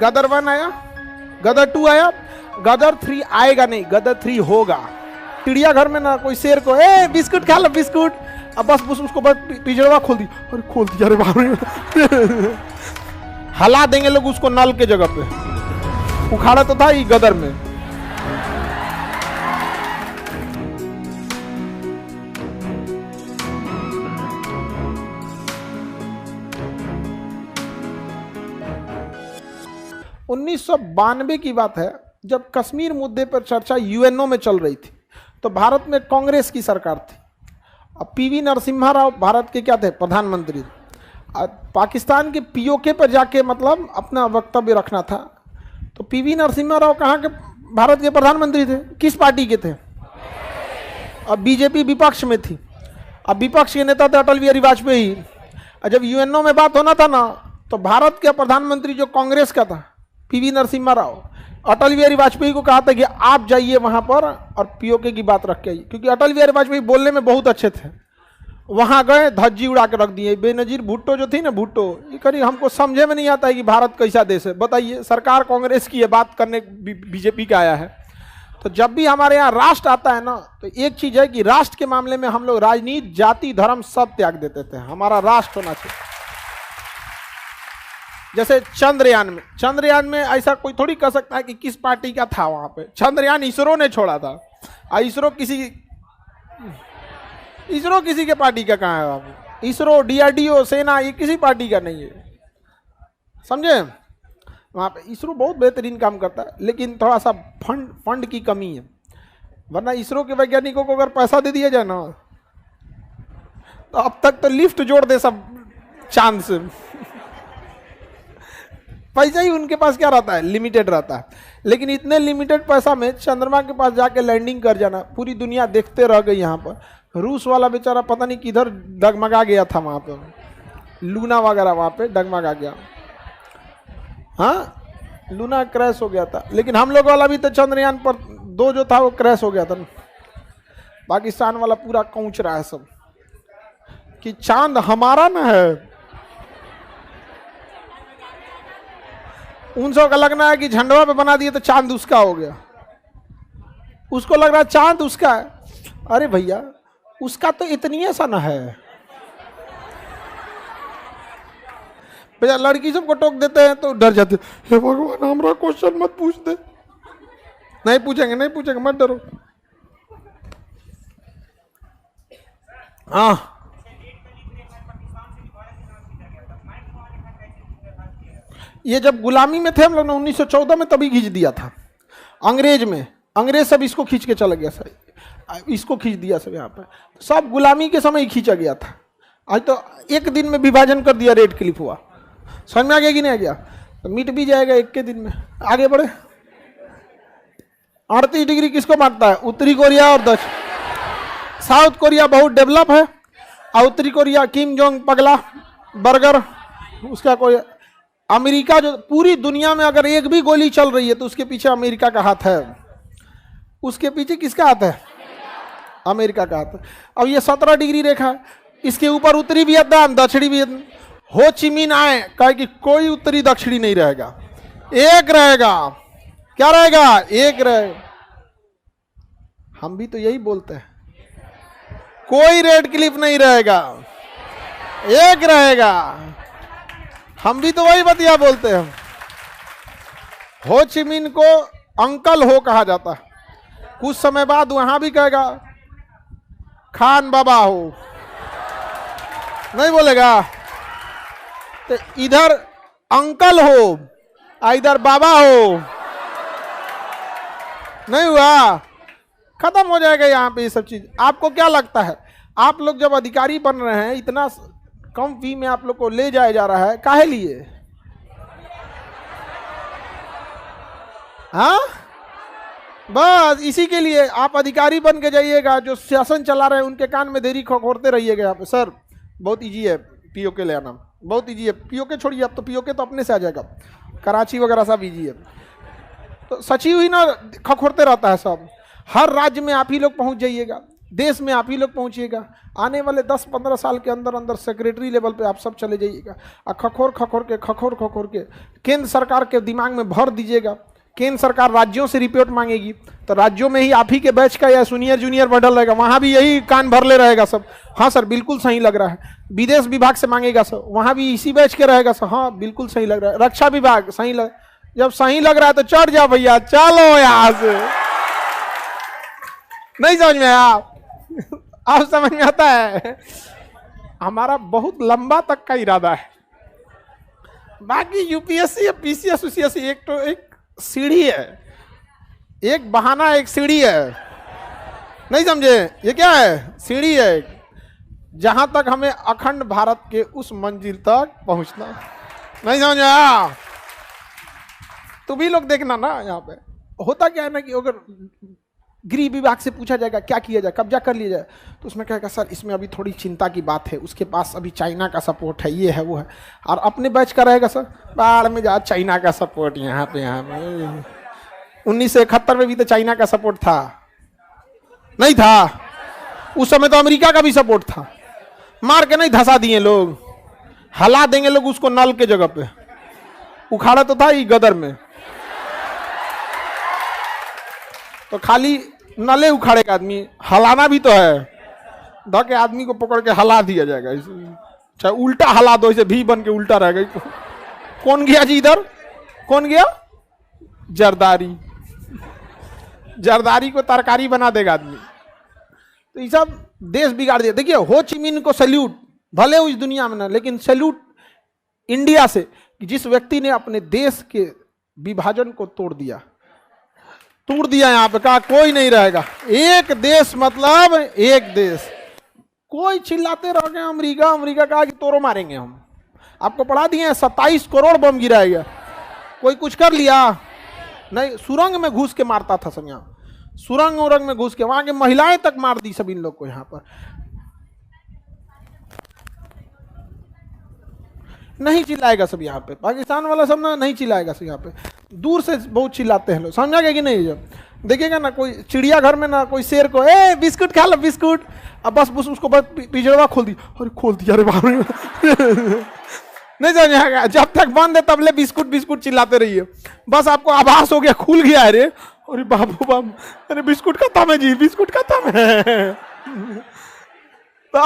गदर 1 आया, गदर 2 आया, गदर 3 आएगा नहीं, गदर 3 होगा। चिड़ियाघर में ना कोई शेर को ए बिस्कुट खा लो बिस्कुट, अब बस उसको बस पिंजरवा खोल दी, अरे खोल दिया, अरे बाप रे हला देंगे लोग उसको नल के जगह पे। उखाड़ा तो था ही गदर में। उन्नीस सौ 92 की बात है, जब कश्मीर मुद्दे पर चर्चा यूएनओ में चल रही थी, तो भारत में कांग्रेस की सरकार थी। अब पीवी नरसिम्हा राव भारत के क्या थे, प्रधानमंत्री। पाकिस्तान के पीओके पर जाके मतलब अपना वक्तव्य रखना था, तो पीवी नरसिम्हा राव कहाँ के भारत के प्रधानमंत्री थे, किस पार्टी के थे? अब बीजेपी विपक्ष में थी। अब विपक्ष के नेता थे अटल बिहारी वाजपेयी। और जब यूएनओ में बात होना था ना, तो भारत के प्रधानमंत्री जो कांग्रेस का था पीवी नरसिम्हा राव, अटल बिहारी वाजपेयी को कहा था कि आप जाइए वहां पर और पीओके की बात रख के आइए, क्योंकि अटल बिहारी वाजपेयी बोलने में बहुत अच्छे थे। वहां गए, धज्जी उड़ा के रख दिए। बेनजीर भुट्टो जो थी ना, भुट्टो, ये करी हमको समझे में नहीं आता है कि भारत कैसा देश है, बताइए। सरकार कांग्रेस की है, बात करने बीजेपी का आया है। तो जब भी हमारे यहाँ राष्ट्र आता है ना, तो एक चीज है कि राष्ट्र के मामले में हम लोग राजनीति, जाति, धर्म सब त्याग देते थे। हमारा राष्ट्र होना चाहिए। जैसे चंद्रयान में ऐसा कोई थोड़ी कह सकता है कि किस पार्टी का था वहां पे। चंद्रयान इसरो ने छोड़ा था, और इसरो किसी के पार्टी का कहाँ है बाबू? इसरो, डीआरडीओ, सेना, ये किसी पार्टी का नहीं है, समझे? वहां पे इसरो बहुत बेहतरीन काम करता है, लेकिन थोड़ा सा फंड की कमी है। वरना इसरो के वैज्ञानिकों को अगर पैसा दे दिया जाए ना, तो अब तक तो लिफ्ट जोड़ दे सब चांद से। पैसा ही उनके पास क्या रहता है, लिमिटेड रहता है। लेकिन इतने लिमिटेड पैसा में चंद्रमा के पास जाके लैंडिंग कर जाना, पूरी दुनिया देखते रह गई। यहाँ पर रूस वाला बेचारा पता नहीं किधर डगमगा गया था, वहां पे लूना वगैरह वहां पे डगमगा गया। हाँ, लूना क्रैश हो गया था। लेकिन हम लोग वाला भी तो चंद्रयान पर 2 जो था वो क्रैश हो गया था। पाकिस्तान वाला पूरा कूच रहा है सब कि चांद हमारा ना है। उनसे का लगना है कि झंडवा पे बना दिए तो चांद उसका हो गया। उसको लग रहा है चांद उसका है। अरे भैया, उसका तो इतनी ऐसा ना है। भैया लड़की सबको टोक देते हैं तो डर जाते, हे भगवान हमारा क्वेश्चन मत पूछ दे। नहीं पूछेंगे, मत डरो। हाँ, ये जब गुलामी में थे हम लोग ने 1914 में, तभी खींच दिया था अंग्रेज में। अंग्रेज सब इसको खींच के चला गया सर, इसको खींच दिया सब। यहाँ पर सब गुलामी के समय ही खींचा गया था। आज तो एक दिन में विभाजन कर दिया, रेड क्लिफ हुआ। समझ में आ गया कि नहीं आ गया? तो मिट भी जाएगा एक के दिन में। आगे बढ़े। 38 डिग्री किसको मारता है? उत्तरी कोरिया और दक्षिण। साउथ कोरिया बहुत डेवलप है, और उत्तरी कोरिया किम जोंग पगला बर्गर, उसका कोई। अमेरिका जो पूरी दुनिया में अगर एक भी गोली चल रही है तो उसके पीछे अमेरिका का हाथ है। उसके पीछे किसका हाथ है? अमेरिका का हाथ है। अब ये 17 डिग्री रेखा, इसके ऊपर उत्तरी वियतनाम, दक्षिणी वियतनाम। हो ची मिन आए, कहे कि कोई उत्तरी दक्षिणी नहीं रहेगा, एक रहेगा। क्या रहेगा? एक रहेगा। हम भी तो यही बोलते हैं, कोई रेड क्लिफ नहीं रहेगा, एक रहेगा। हम भी तो वही बतिया बोलते हैं। हो ची मिन को अंकल हो कहा जाता है, कुछ समय बाद वहां भी कहेगा खान बाबा हो, नहीं बोलेगा? तो इधर अंकल हो, इधर बाबा हो, नहीं हुआ? खत्म हो जाएगा यहाँ पे ये सब चीज। आपको क्या लगता है, आप लोग जब अधिकारी बन रहे हैं, इतना कम फी में आप लोग को ले जाया जा रहा है, काहे लिए? हाँ, बस इसी के लिए। आप अधिकारी बन के जाइएगा, जो शासन चला रहे हैं उनके कान में देरी खोखोरते रहिएगा। यहाँ पे सर बहुत इजी है पीओके ले आना, बहुत इजी है। पीओके छोड़िए, अब तो पीओके तो अपने से आ जाएगा, कराची वगैरह सब इजी है। तो सचिव ही ना खखोरते रहता है सब, हर राज्य में आप ही लोग पहुंच जाइएगा। देश में आप ही लोग पहुंचिएगा। आने वाले 10-15 साल के अंदर अंदर सेक्रेटरी लेवल पे आप सब चले जाइएगा और खखोर के केंद्र सरकार के दिमाग में भर दीजिएगा। केंद्र सरकार राज्यों से रिपोर्ट मांगेगी तो राज्यों में ही आप ही के बैच का या सीनियर जूनियर बढ़ल रहेगा, वहां भी यही कान भर ले रहेगा सब। हाँ सर बिल्कुल सही लग रहा है। विदेश विभाग से मांगेगा सर, वहां भी इसी बैच के रहेगा सर। हाँ बिल्कुल सही लग रहा है। रक्षा विभाग सही लग, जब सही लग रहा है तो चढ़ जाओ भैया, चलो यहां से। नहीं समझ में आप समझ में आता है। हमारा बहुत लंबा तक का इरादा है। बाकी यूपीएससी या पीसीएस उसीएससी एक तो एक सीढ़ी है, एक बहाना, एक सीढ़ी है। नहीं समझे? ये क्या है? सीढ़ी है, जहां तक हमें अखंड भारत के उस मंजिल तक पहुंचना। नहीं समझ आया? तो भी लोग देखना ना, यहाँ पे होता क्या है ना कि अगर गृह विभाग से पूछा जाएगा क्या किया जाए, कब्जा कर लिया जाए, तो उसमें कहेगा सर इसमें अभी थोड़ी चिंता की बात है, उसके पास अभी चाइना का सपोर्ट है, ये है वो है। और अपने बैच का रहेगा सर बाढ़ में जा, चाइना का सपोर्ट यहाँ पे 1971 में भी तो चाइना का सपोर्ट था, नहीं था? उस समय तो अमेरिका का भी सपोर्ट था। मार के नहीं धसा दिए लोग, हला देंगे लोग उसको नल के जगह पे। उखाड़ा तो था ही गदर में, तो खाली नले उखाड़ेगा आदमी, हलाना भी तो है। ध के आदमी को पकड़ के हला दिया जाएगा, चाहे उल्टा हला दो, इसे भी बन के उल्टा रहेगा। कौन गया जी इधर? कौन गया? जरदारी। जरदारी को तरकारी बना देगा आदमी। तो ये सब देश बिगाड़ दिया। देखिए हो ची मिन्ह को सैल्यूट, भले उस दुनिया में ना, लेकिन सैल्यूट इंडिया से कि जिस व्यक्ति ने अपने देश के विभाजन को तोड़ दिया यहाँ पे। कहा कोई नहीं रहेगा, एक देश मतलब एक देश। कोई चिल्लाते रह गए अमेरिका अमेरिका, कहा कि तोरो मारेंगे हम। आपको पढ़ा दिए 27 करोड़ बम गिराएगा। कोई कुछ कर लिया? नहीं, सुरंग में घुस के मारता था सब। यहाँ सुरंग उरंग में घुस के वहां के महिलाएं तक मार दी सब इन लोग को। यहाँ पर नहीं चिल्लाएगा सब यहाँ पे, पाकिस्तान वाला सब ना नहीं चिल्लाएगा सब। यहाँ पे दूर से बहुत चिल्लाते हैं लोग, समझा गया कि नहीं? जब देखिएगा ना कोई चिड़ियाघर में ना कोई शेर को ए बिस्कुट खा लो बिस्कुट, अब बस उसको बस पिंजड़वा खोल दी, अरे खोल दिया, अरे बाप रे। नहीं समझाएगा, जब तक बंद है तब ले बिस्कुट बिस्कुट चिल्लाते रहिए। बस आपको आभास हो गया खुल गया, अरे अरे बाबू बाबू, अरे बिस्कुट खत्म है जी, बिस्कुट खत्म है। तो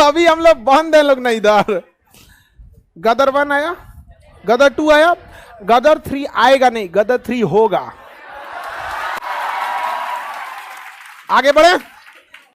अभी हम लोग बंद है लोग, नहीं इधर। गदर 1 आया, गदर 2 आया, गदर 3 आएगा नहीं, गदर 3 होगा। आगे बढ़े।